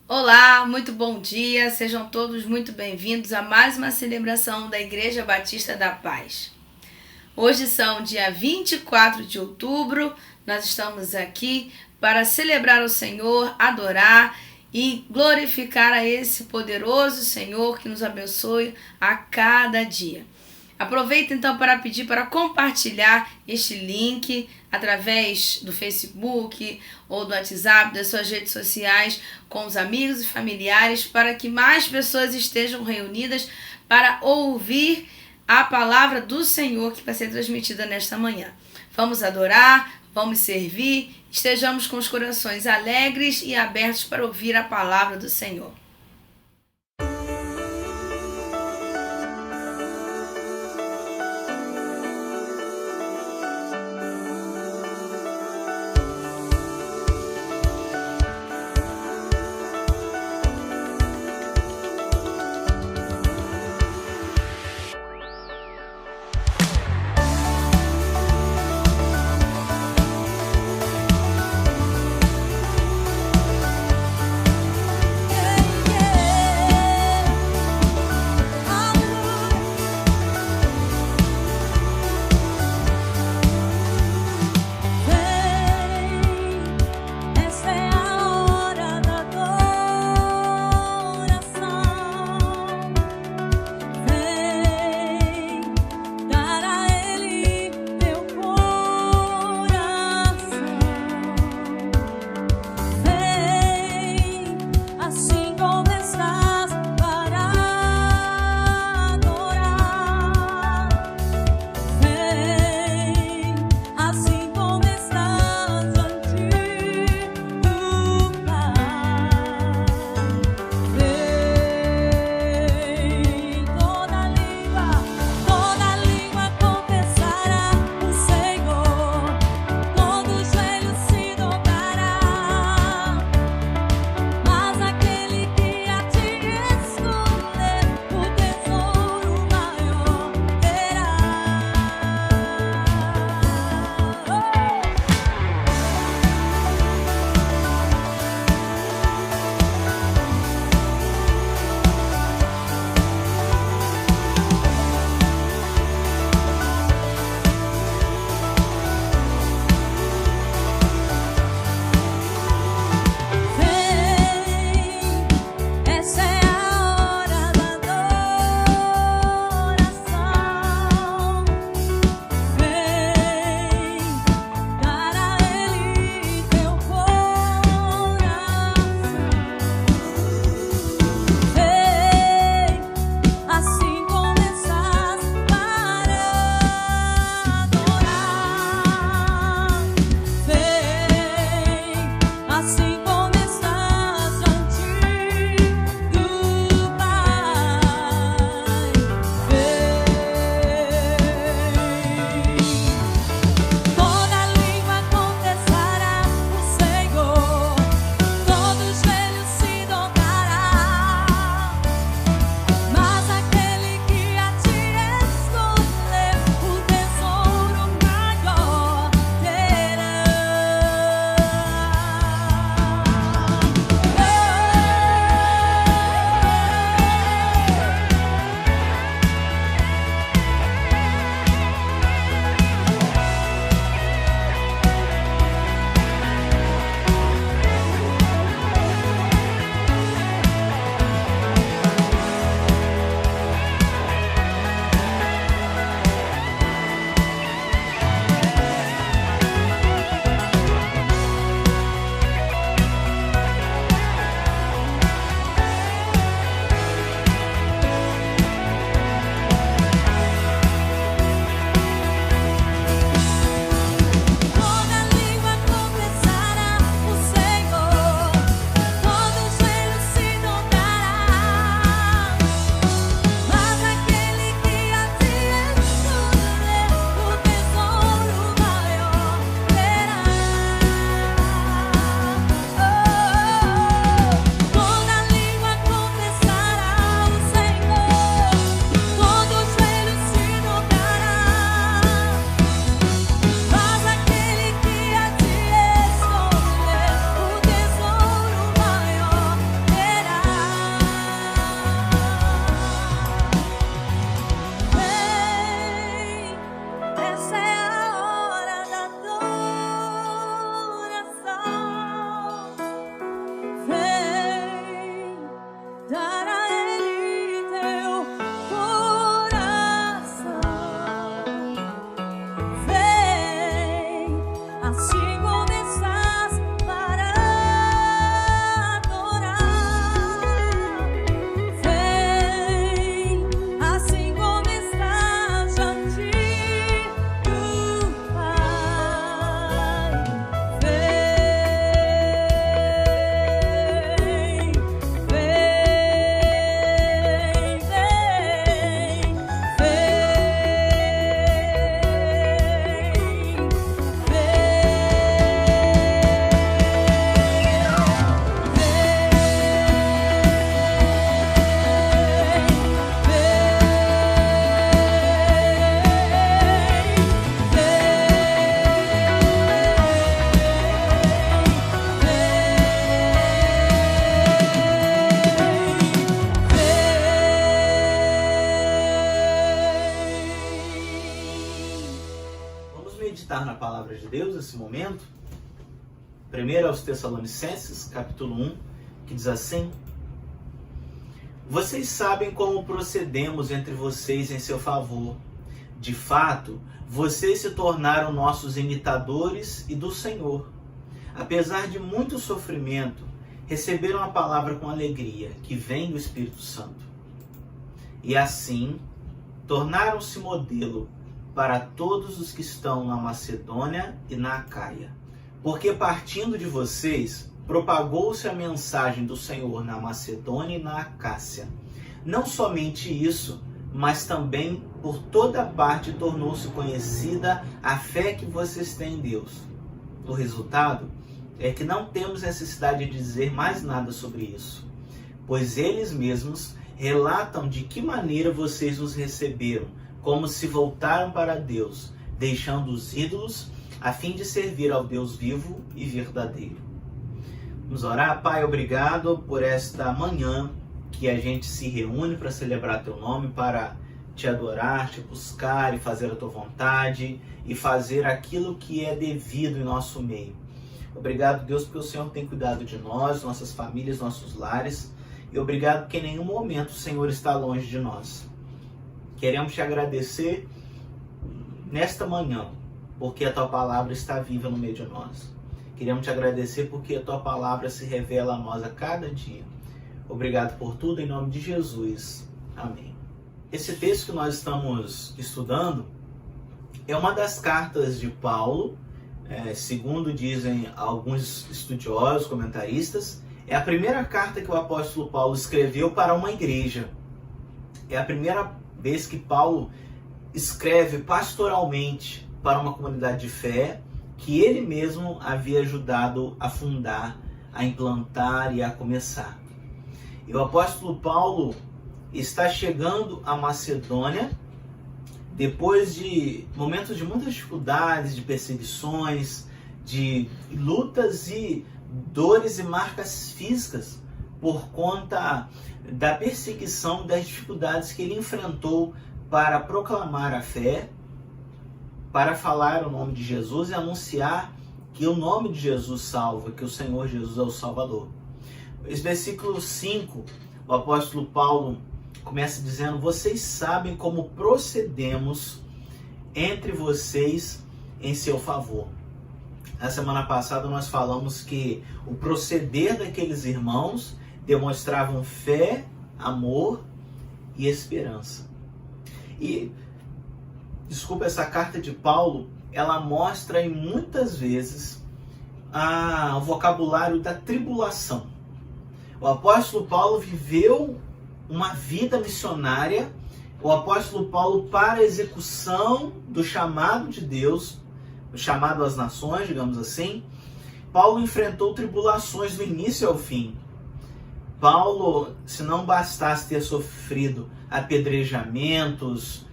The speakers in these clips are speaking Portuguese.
Olá, muito bom dia, sejam todos muito bem-vindos a mais uma celebração da Igreja Batista da Paz. Hoje são dia 24 de outubro, nós estamos aqui para celebrar o Senhor, adorar e glorificar a esse poderoso Senhor que nos abençoe a cada dia. Aproveito então para pedir para compartilhar este link através do Facebook ou do WhatsApp, das suas redes sociais, com os amigos e familiares, para que mais pessoas estejam reunidas para ouvir a palavra do Senhor que vai ser transmitida nesta manhã. Vamos adorar, vamos servir, estejamos com os corações alegres e abertos para ouvir a palavra do Senhor. Palavra de Deus nesse momento. Primeiro aos Tessalonicenses, capítulo 1, que diz assim: Vocês sabem como procedemos entre vocês em seu favor. De fato, vocês se tornaram nossos imitadores e do Senhor. Apesar de muito sofrimento, receberam a palavra com alegria, que vem do Espírito Santo. E assim, tornaram-se modelo para todos os que estão na Macedônia e na Acaia. Porque partindo de vocês, propagou-se a mensagem do Senhor na Macedônia e na Acácia. Não somente isso, mas também por toda parte tornou-se conhecida a fé que vocês têm em Deus. O resultado é que não temos necessidade de dizer mais nada sobre isso, pois eles mesmos relatam de que maneira vocês os receberam, como se voltaram para Deus, deixando os ídolos, a fim de servir ao Deus vivo e verdadeiro. Vamos orar. Pai, obrigado por esta manhã que a gente se reúne para celebrar Teu nome, para Te adorar, Te buscar e fazer a Tua vontade e fazer aquilo que é devido em nosso meio. Obrigado, Deus, porque o Senhor tem cuidado de nós, nossas famílias, nossos lares. E obrigado porque em nenhum momento o Senhor está longe de nós. Queremos Te agradecer nesta manhã, porque a Tua palavra está viva no meio de nós. Queremos Te agradecer porque a Tua palavra se revela a nós a cada dia. Obrigado por tudo, em nome de Jesus. Amém. Esse texto que nós estamos estudando é uma das cartas de Paulo, segundo dizem alguns estudiosos, comentaristas. É a primeira carta que o apóstolo Paulo escreveu para uma igreja. É a primeira vez que Paulo escreve pastoralmente para uma comunidade de fé que ele mesmo havia ajudado a fundar, a implantar e a começar. E o apóstolo Paulo está chegando à Macedônia depois de momentos de muitas dificuldades, de perseguições, de lutas e dores e marcas físicas por conta da perseguição, das dificuldades que ele enfrentou para proclamar a fé, para falar o nome de Jesus e anunciar que o nome de Jesus salva, que o Senhor Jesus é o Salvador. Esse versículo 5, o apóstolo Paulo começa dizendo: Vocês sabem como procedemos entre vocês em seu favor. Na semana passada nós falamos que o proceder daqueles irmãos demonstravam fé, amor e esperança. E, desculpa, essa carta de Paulo, ela mostra em muitas vezes o vocabulário da tribulação. O apóstolo Paulo viveu uma vida missionária. O apóstolo Paulo, para a execução do chamado de Deus, o chamado às nações, digamos assim, Paulo enfrentou tribulações do início ao fim. Paulo, se não bastasse ter sofrido apedrejamentos,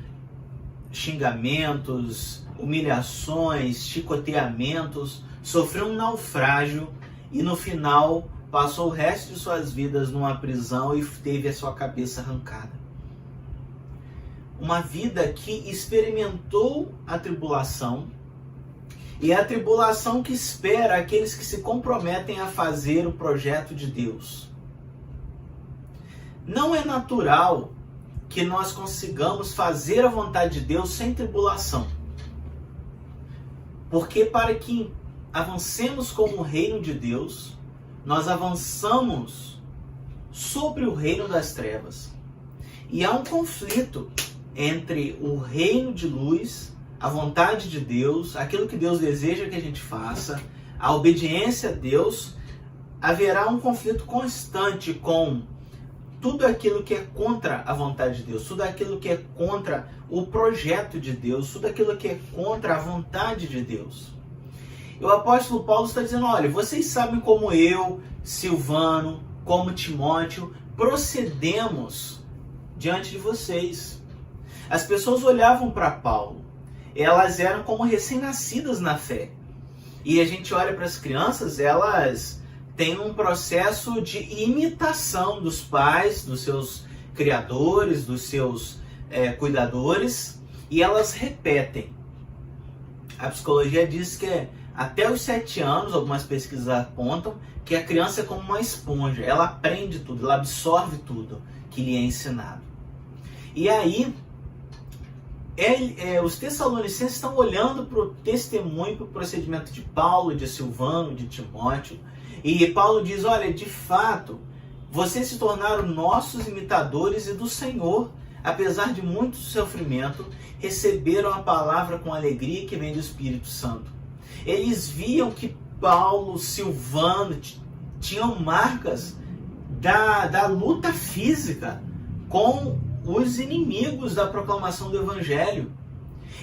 xingamentos, humilhações, chicoteamentos, sofreu um naufrágio e no final passou o resto de suas vidas numa prisão e teve a sua cabeça arrancada. Uma vida que experimentou a tribulação, e é a tribulação que espera aqueles que se comprometem a fazer o projeto de Deus. Não é natural que nós consigamos fazer a vontade de Deus sem tribulação. Porque para que avancemos como o reino de Deus, nós avançamos sobre o reino das trevas. E há um conflito entre o reino de luz, a vontade de Deus, aquilo que Deus deseja que a gente faça, a obediência a Deus. Haverá um conflito constante com tudo aquilo que é contra a vontade de Deus, tudo aquilo que é contra o projeto de Deus, tudo aquilo que é contra a vontade de Deus. E o apóstolo Paulo está dizendo: olha, vocês sabem como eu, Silvano, como Timóteo, procedemos diante de vocês. As pessoas olhavam para Paulo, elas eram como recém-nascidas na fé. E a gente olha para as crianças, elas têm um processo de imitação dos pais, dos seus criadores, dos seus cuidadores, e elas repetem. A psicologia diz que até os 7 anos, algumas pesquisas apontam, que a criança é como uma esponja. Ela aprende tudo, ela absorve tudo que lhe é ensinado. E aí, os Tessalonicenses estão olhando para o testemunho, para o procedimento de Paulo, de Silvano, de Timóteo. E Paulo diz, olha, de fato, vocês se tornaram nossos imitadores e do Senhor. Apesar de muito sofrimento, receberam a palavra com alegria que vem do Espírito Santo. Eles viam que Paulo, Silvano, tinham marcas da luta física com os inimigos da proclamação do Evangelho.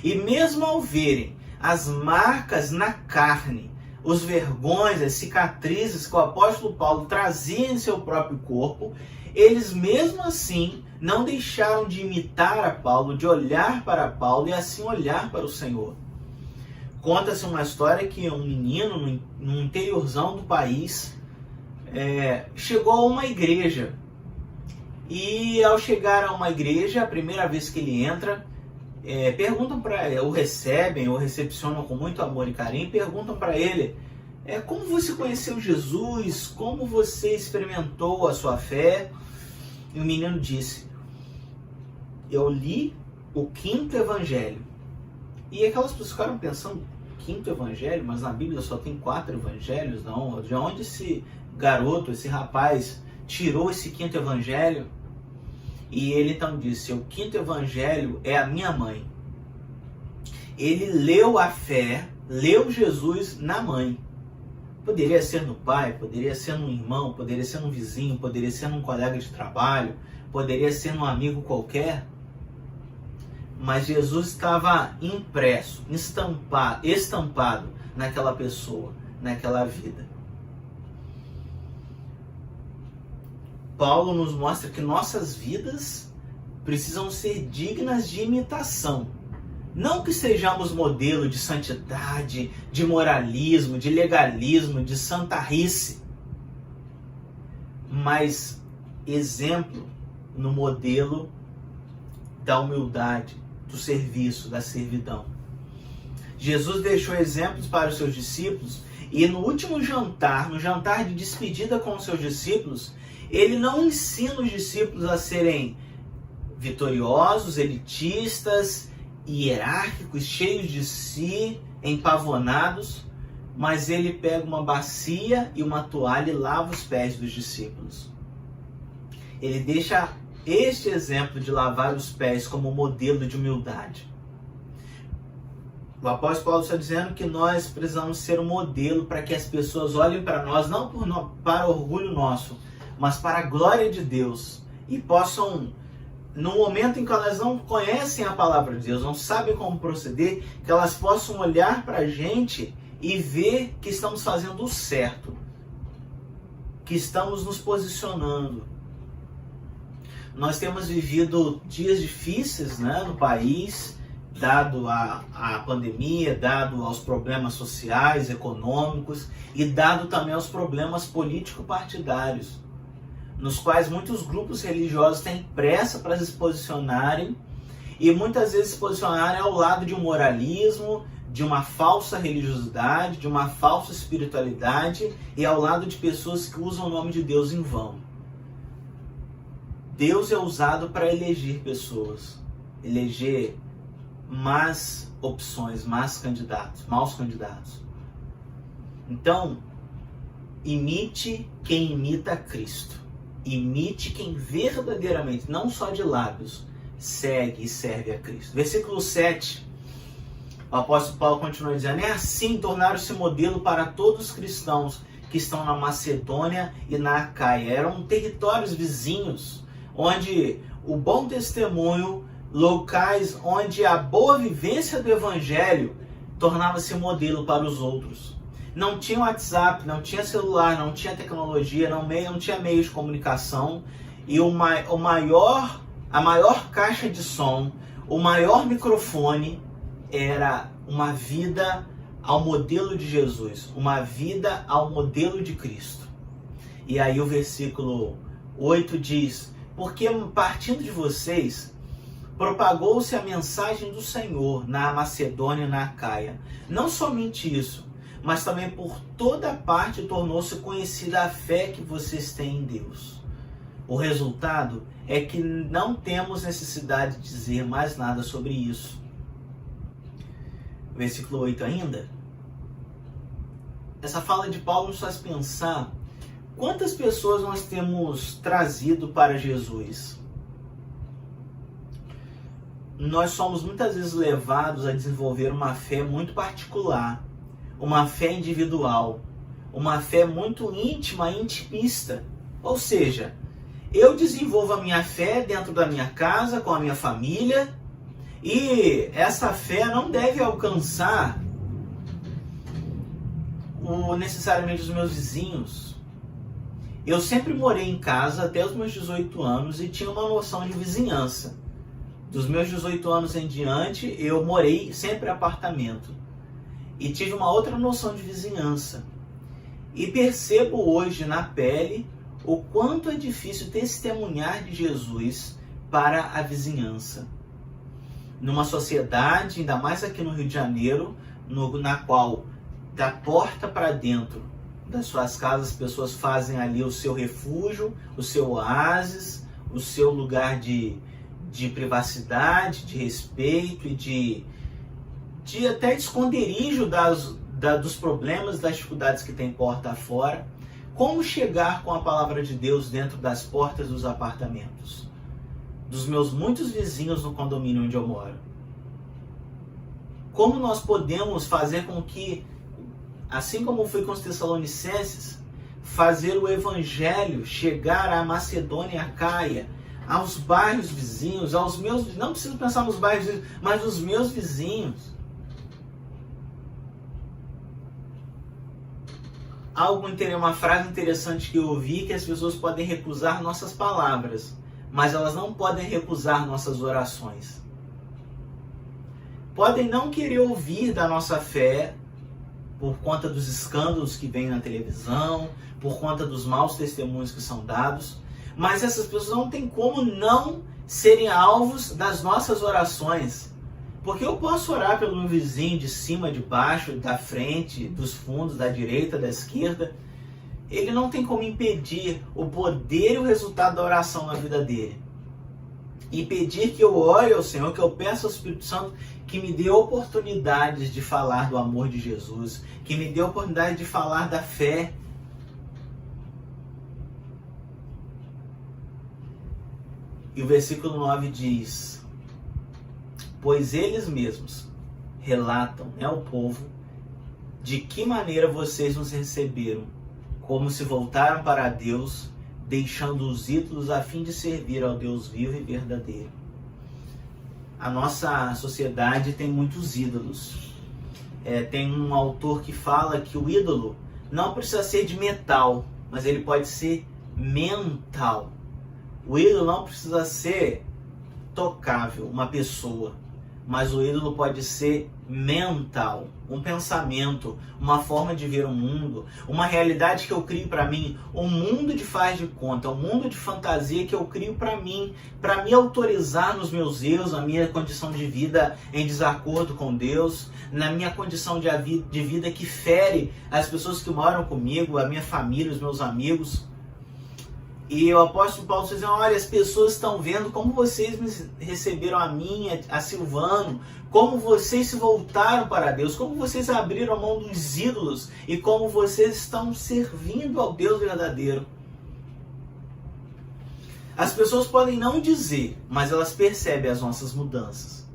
E mesmo ao verem as marcas na carne, os vergões, as cicatrizes que o apóstolo Paulo trazia em seu próprio corpo, eles mesmo assim não deixaram de imitar a Paulo, de olhar para Paulo e assim olhar para o Senhor. Conta-se uma história que um menino no interiorzão do país chegou a uma igreja. E ao chegar a uma igreja, a primeira vez que ele entra, perguntam para ele, o recebem, ou recepcionam com muito amor e carinho, perguntam para ele, como você conheceu Jesus, como você experimentou a sua fé? E o menino disse, eu li o 5º evangelho. E aquelas pessoas ficaram pensando, 5º evangelho? Mas na Bíblia só tem 4 evangelhos? Não, de onde esse garoto, esse rapaz, tirou esse 5º evangelho? E ele então disse, o 5º evangelho é a minha mãe. Ele leu a fé, leu Jesus na mãe. Poderia ser no pai, poderia ser num irmão, poderia ser num vizinho, poderia ser num colega de trabalho, poderia ser num amigo qualquer. Mas Jesus estava impresso, estampado naquela pessoa, naquela vida. Paulo nos mostra que nossas vidas precisam ser dignas de imitação. Não que sejamos modelo de santidade, de moralismo, de legalismo, de santarrice, mas exemplo no modelo da humildade, do serviço, da servidão. Jesus deixou exemplos para os seus discípulos e no último jantar, no jantar de despedida com os seus discípulos, ele não ensina os discípulos a serem vitoriosos, elitistas, hierárquicos, cheios de si, empavonados, mas ele pega uma bacia e uma toalha e lava os pés dos discípulos. Ele deixa este exemplo de lavar os pés como modelo de humildade. O apóstolo Paulo está dizendo que nós precisamos ser um modelo para que as pessoas olhem para nós, não para orgulho nosso, mas para a glória de Deus, e possam, no momento em que elas não conhecem a palavra de Deus, não sabem como proceder, que elas possam olhar para a gente e ver que estamos fazendo o certo, que estamos nos posicionando. Nós temos vivido dias difíceis, no país, dado a pandemia, dado aos problemas sociais, econômicos e dado também aos problemas político-partidários, nos quais muitos grupos religiosos têm pressa para se posicionarem e muitas vezes se posicionarem ao lado de um moralismo, de uma falsa religiosidade, de uma falsa espiritualidade e ao lado de pessoas que usam o nome de Deus em vão. Deus é usado para eleger pessoas, eleger más opções, maus candidatos. Então, imite quem imita a Cristo. Imite quem verdadeiramente, não só de lábios, segue e serve a Cristo. Versículo 7, o apóstolo Paulo continua dizendo, assim tornaram-se modelo para todos os cristãos que estão na Macedônia e na Acaia. Eram territórios vizinhos, onde o bom testemunho, locais onde a boa vivência do Evangelho tornava-se modelo para os outros. Não tinha WhatsApp, não tinha celular, não tinha tecnologia, não tinha meios de comunicação. E a maior caixa de som, o maior microfone era uma vida ao modelo de Jesus, uma vida ao modelo de Cristo. E aí o versículo 8 diz, porque partindo de vocês, propagou-se a mensagem do Senhor na Macedônia e na Acaia. Não somente isso, mas também por toda parte tornou-se conhecida a fé que vocês têm em Deus. O resultado é que não temos necessidade de dizer mais nada sobre isso. Versículo 8 ainda. Essa fala de Paulo nos faz pensar quantas pessoas nós temos trazido para Jesus. Nós somos muitas vezes levados a desenvolver uma fé muito particular, uma fé individual, uma fé muito íntima e intimista. Ou seja, eu desenvolvo a minha fé dentro da minha casa, com a minha família, e essa fé não deve alcançar necessariamente os meus vizinhos. Eu sempre morei em casa até os meus 18 anos e tinha uma noção de vizinhança. Dos meus 18 anos em diante, eu morei sempre em apartamento. E tive uma outra noção de vizinhança. E percebo hoje na pele o quanto é difícil testemunhar de Jesus para a vizinhança. Numa sociedade, ainda mais aqui no Rio de Janeiro, na qual da porta para dentro das suas casas as pessoas fazem ali o seu refúgio, o seu oásis, o seu lugar de privacidade, de respeito e de até de esconderijo dos problemas, das dificuldades que tem porta afora. Como chegar com a palavra de Deus dentro das portas dos apartamentos? Dos meus muitos vizinhos no condomínio onde eu moro. Como nós podemos fazer com que, assim como foi com os Tessalonicenses, fazer o evangelho chegar à Macedônia e à Acaia, aos bairros vizinhos, aos meus, não preciso pensar nos bairros vizinhos, mas nos meus vizinhos. Uma frase interessante que eu ouvi, que as pessoas podem recusar nossas palavras, mas elas não podem recusar nossas orações. Podem não querer ouvir da nossa fé por conta dos escândalos que vêm na televisão, por conta dos maus testemunhos que são dados, mas essas pessoas não têm como não serem alvos das nossas orações. Porque eu posso orar pelo meu vizinho de cima, de baixo, da frente, dos fundos, da direita, da esquerda. Ele não tem como impedir o poder e o resultado da oração na vida dele. E pedir que eu ore ao Senhor, que eu peça ao Espírito Santo que me dê oportunidades de falar do amor de Jesus, que me dê oportunidade de falar da fé. E o versículo 9 diz: pois eles mesmos relatam ao povo de que maneira vocês nos receberam, como se voltaram para Deus, deixando os ídolos a fim de servir ao Deus vivo e verdadeiro. A nossa sociedade tem muitos ídolos. Tem um autor que fala que o ídolo não precisa ser de metal, mas ele pode ser mental. O ídolo não precisa ser tocável, uma pessoa, mas o ídolo pode ser mental, um pensamento, uma forma de ver o mundo, uma realidade que eu crio para mim, um mundo de faz de conta, um mundo de fantasia que eu crio para mim, para me autorizar nos meus erros, na minha condição de vida em desacordo com Deus, na minha condição de vida que fere as pessoas que moram comigo, a minha família, os meus amigos. E o apóstolo Paulo diz: olha, as pessoas estão vendo como vocês me receberam a mim, a Silvano, como vocês se voltaram para Deus, como vocês abriram a mão dos ídolos e como vocês estão servindo ao Deus verdadeiro. As pessoas podem não dizer, mas elas percebem as nossas mudanças.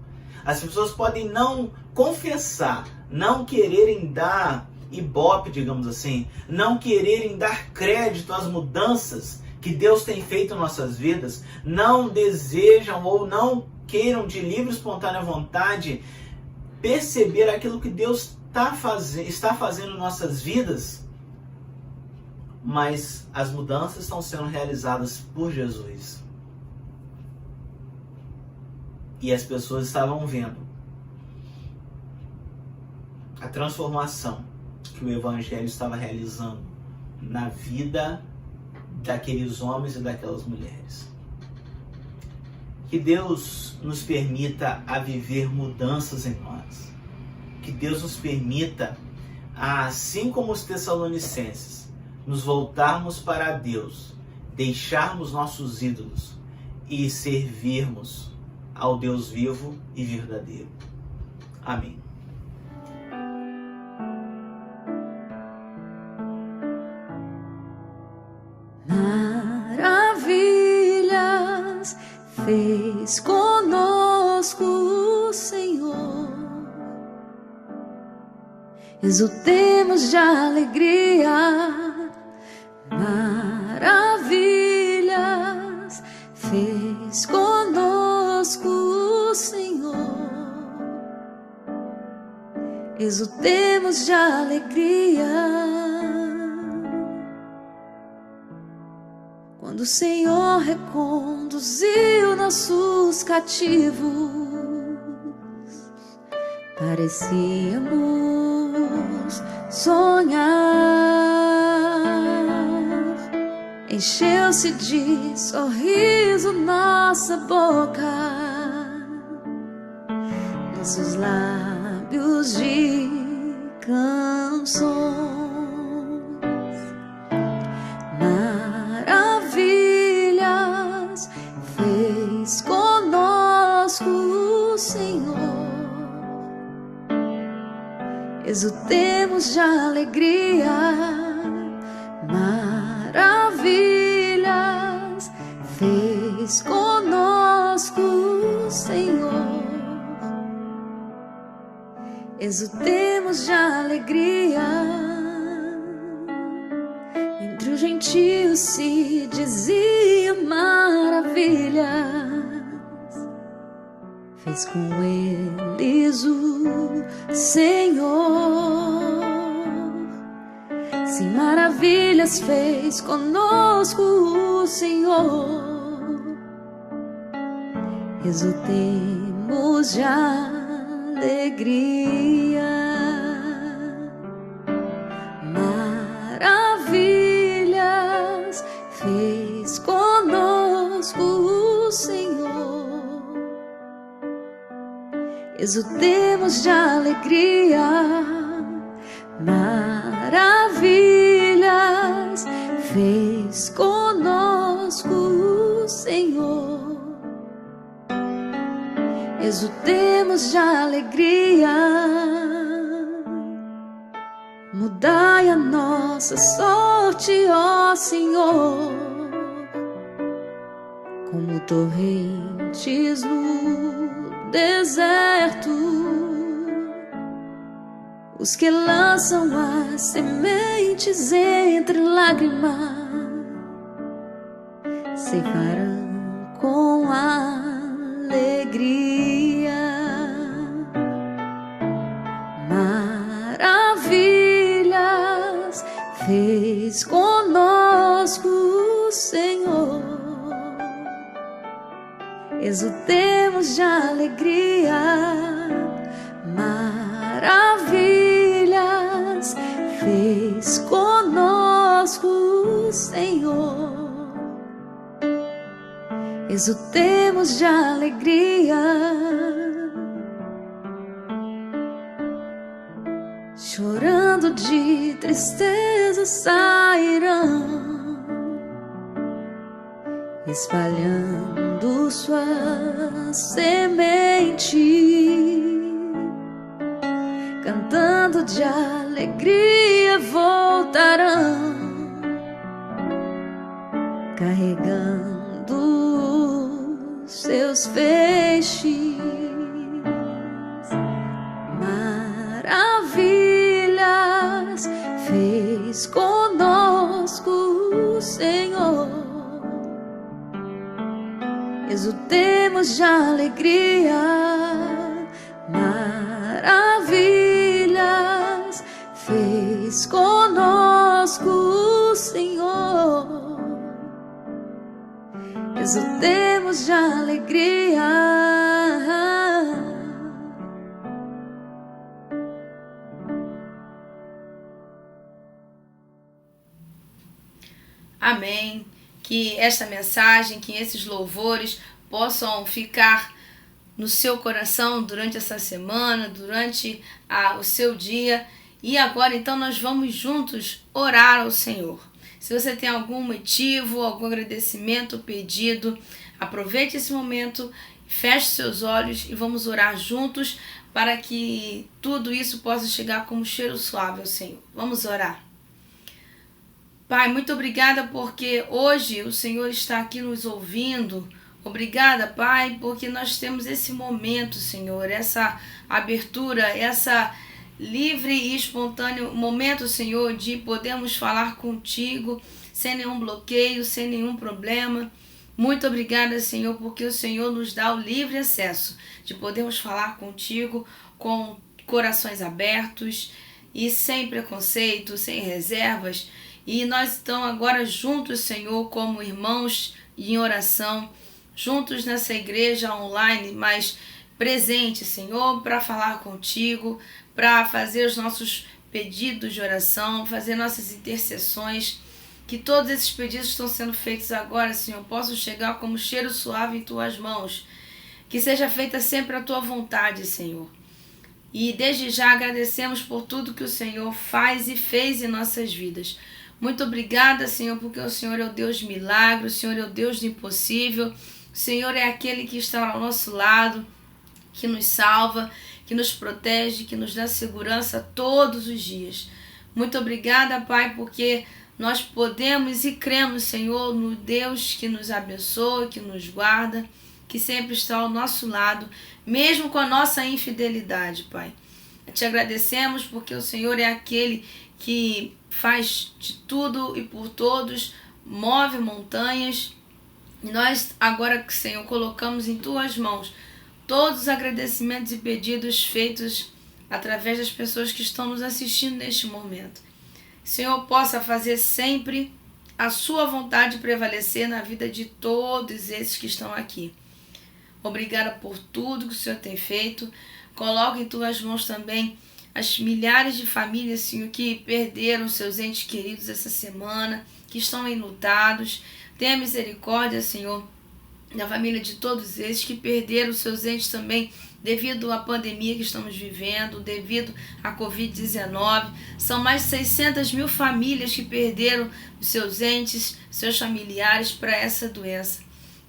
As pessoas podem não confessar, não quererem dar ibope, digamos assim, não quererem dar crédito às mudanças que Deus tem feito em nossas vidas, não desejam ou não queiram de livre e espontânea vontade perceber aquilo que Deus está fazendo em nossas vidas, mas as mudanças estão sendo realizadas por Jesus. E as pessoas estavam vendo a transformação que o Evangelho estava realizando na vida daqueles homens e daquelas mulheres. Que Deus nos permita a viver mudanças em nós. Que Deus nos permita, assim como os Tessalonicenses, nos voltarmos para Deus, deixarmos nossos ídolos e servirmos ao Deus vivo e verdadeiro. Amém. Maravilhas fez conosco o Senhor. Exultemos de alegria. Maravilhas fez conosco o Senhor. Exultemos de alegria. Quando o Senhor reconduziu nossos cativos, parecíamos sonhar. Encheu-se de sorriso nossa boca, nossos lábios de canções. Maravilhas fez conosco o Senhor. Exultemos de alegria. Maravilhas fez conosco o Senhor. Exultemos de alegria. Entre os gentios se dizia maravilhas. Fez com eles o Senhor. Se maravilhas fez conosco o Senhor, exultemos de alegria. Maravilhas fez conosco o Senhor, exultemos de alegria. Maravilhas fez conosco o Senhor, exultemos de alegria. Mudai a nossa sorte, ó Senhor, como torrentes no deserto. Os que lançam as sementes entre lágrimas ceifarão com alegria. Maravilhas fez conosco o Senhor, exultemos de alegria. Maravilhas fez conosco o Senhor, exultemos de alegria. Chorando de tristeza sairão, espalhando sua semente. Cantando de alegria voltarão, carregando os seus feixes. Maravilhas fez conosco o Senhor, exultemos de alegria. Maravilhas fez conosco o Senhor, exultemos de alegria. Amém. Que esta mensagem, que esses louvores possam ficar no seu coração durante essa semana, durante o seu dia. E agora então nós vamos juntos orar ao Senhor. Se você tem algum motivo, algum agradecimento, pedido, aproveite esse momento, feche seus olhos e vamos orar juntos para que tudo isso possa chegar como cheiro suave ao Senhor. Vamos orar. Pai, muito obrigada porque hoje o Senhor está aqui nos ouvindo. Obrigada, Pai, porque nós temos esse momento, Senhor, essa abertura, essa livre e espontâneo momento, Senhor, de podermos falar contigo sem nenhum bloqueio, sem nenhum problema. Muito obrigada, Senhor, porque o Senhor nos dá o livre acesso de podermos falar contigo com corações abertos e sem preconceito, sem reservas. E nós estamos agora juntos, Senhor, como irmãos em oração, juntos nessa igreja online, mas presente, Senhor, para falar contigo, para fazer os nossos pedidos de oração, fazer nossas intercessões, que todos esses pedidos que estão sendo feitos agora, Senhor, possam chegar como cheiro suave em tuas mãos, que seja feita sempre a tua vontade, Senhor. E desde já agradecemos por tudo que o Senhor faz e fez em nossas vidas. Muito obrigada, Senhor, porque o Senhor é o Deus de milagre, o Senhor é o Deus do impossível, o Senhor é aquele que está ao nosso lado, que nos salva, que nos protege, que nos dá segurança todos os dias. Muito obrigada, Pai, porque nós podemos e cremos, Senhor, no Deus que nos abençoa, que nos guarda, que sempre está ao nosso lado, mesmo com a nossa infidelidade, Pai. Te agradecemos porque o Senhor é aquele que faz de tudo e por todos, move montanhas. E nós agora, Senhor, colocamos em tuas mãos todos os agradecimentos e pedidos feitos através das pessoas que estão nos assistindo neste momento. Senhor, possa fazer sempre a sua vontade prevalecer na vida de todos esses que estão aqui. Obrigada por tudo que o Senhor tem feito. Coloca em tuas mãos também as milhares de famílias, Senhor, que perderam seus entes queridos essa semana, que estão enlutados. Tenha misericórdia, Senhor, da família de todos esses que perderam seus entes também devido à pandemia que estamos vivendo, devido à Covid-19. São mais de 600 mil famílias que perderam os seus entes, seus familiares para essa doença.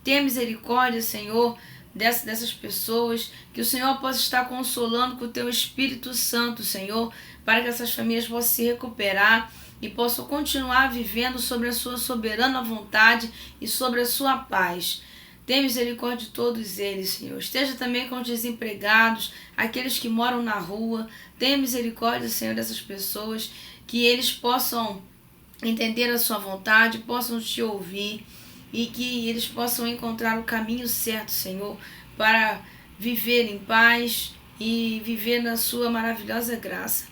Tenha misericórdia, Senhor, dessas pessoas, que o Senhor possa estar consolando com o Teu Espírito Santo, Senhor, para que essas famílias possam se recuperar e possam continuar vivendo sobre a Sua soberana vontade e sobre a Sua paz. Tenha misericórdia de todos eles, Senhor. Esteja também com os desempregados, aqueles que moram na rua. Tenha misericórdia, Senhor, dessas pessoas, que eles possam entender a Sua vontade, possam Te ouvir e que eles possam encontrar o caminho certo, Senhor, para viver em paz e viver na Sua maravilhosa graça.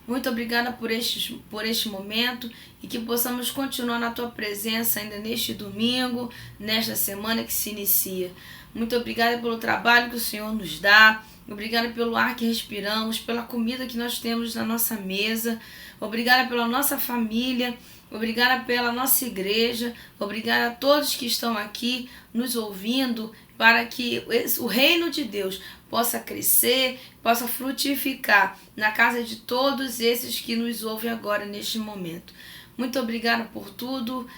Muito obrigada por este momento e que possamos continuar na Tua presença ainda neste domingo, nesta semana que se inicia. Muito obrigada pelo trabalho que o Senhor nos dá. Obrigada pelo ar que respiramos, pela comida que nós temos na nossa mesa. Obrigada pela nossa família. Obrigada pela nossa igreja. Obrigada a todos que estão aqui nos ouvindo, para que o reino de Deus possa crescer, possa frutificar na casa de todos esses que nos ouvem agora neste momento. Muito obrigada por tudo.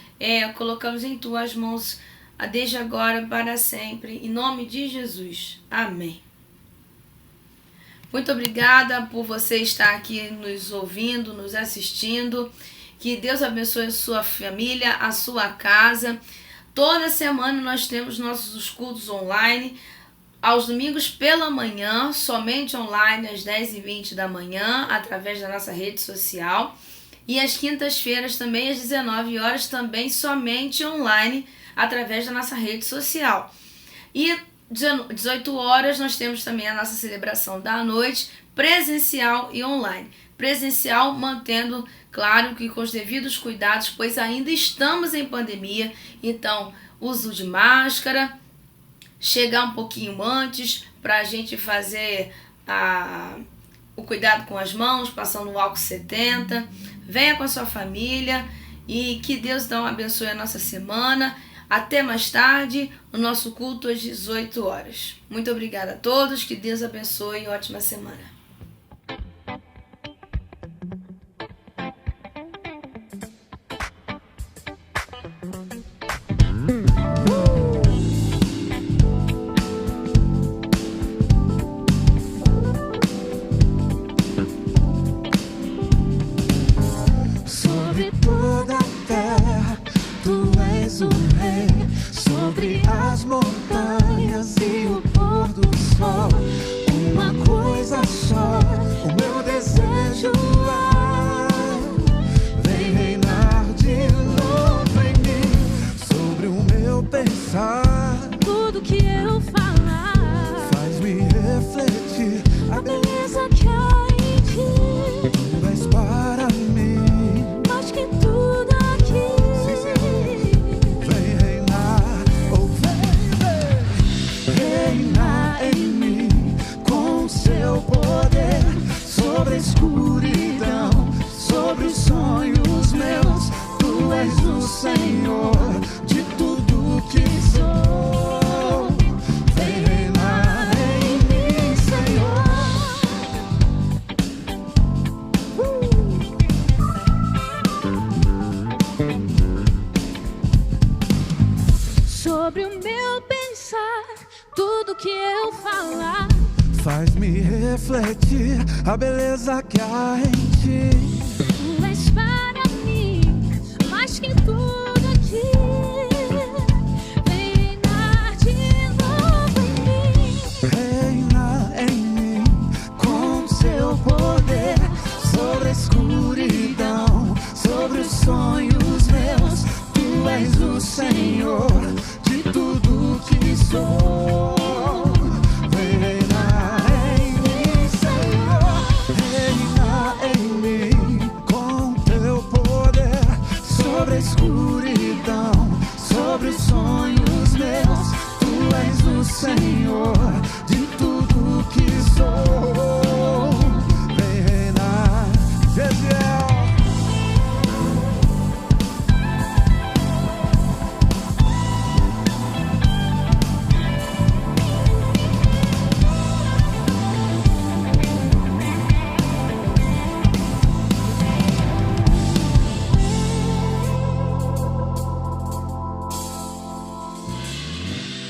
Colocamos em Tuas mãos desde agora para sempre. Em nome de Jesus. Amém. Muito obrigada por você estar aqui nos ouvindo, nos assistindo. Que Deus abençoe a sua família, a sua casa. Toda semana nós temos nossos cultos online, aos domingos pela manhã, somente online, às 10h20 da manhã, através da nossa rede social. E às quintas-feiras também, às 19 horas, também somente online, através da nossa rede social. E 18 horas nós temos também a nossa celebração da noite, presencial e online. Presencial mantendo, claro, que com os devidos cuidados, pois ainda estamos em pandemia, então uso de máscara, chegar um pouquinho antes para a gente fazer o cuidado com as mãos, passando o álcool 70, venha com a sua família e que Deus então abençoe a nossa semana. Até mais tarde, o nosso culto às 18 horas. Muito obrigada a todos, que Deus abençoe e ótima semana. Sobre toda a terra, tu és o rei. Sobre as montanhas e o pôr do sol, uma coisa só, o meu desejo é: vem reinar de novo em mim. Sobre o meu pensar, Tudo que eu falar faz-me refletir a beleza que há em ti, tu és para mim. mais que tudo aqui. Vem reinar, oh vem reinar em mim com seu poder sobre a escuridão, sobre os sonhos meus. Tu és o Senhor de tudo que sou. Vem reinar em mim, Senhor. Sobre o meu pensar, tudo que eu falar, Faz-me refletir a beleza que há em ti. tu és para mim, mais que tudo aqui. Vem reinar de novo em mim. Reina em mim com seu poder sobre a escuridão, sobre os sonhos meus. Tu és o Senhor de tudo que sou. Vem reinar em mim, Senhor. Reina em mim com teu poder sobre a escuridão, sobre os sonhos meus. Tu és o Senhor de tudo que sou. Vem reinar, Gesiel.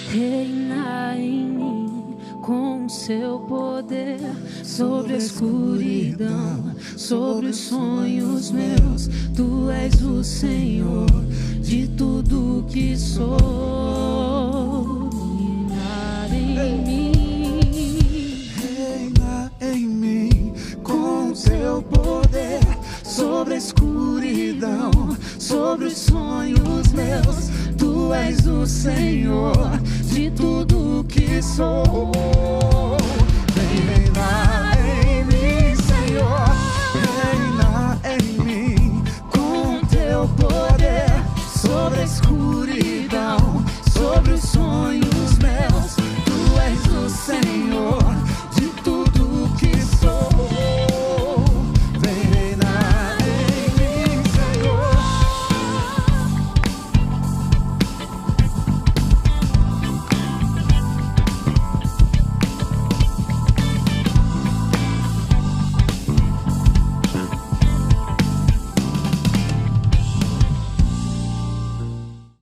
Reina em mim com seu poder sobre a escuridão, sobre os sonhos meus. Tu és o Senhor de tudo que sou. Reinar em mim. Reina em mim com teu poder sobre a escuridão, sobre os sonhos meus. Tu és o Senhor de tudo que sou.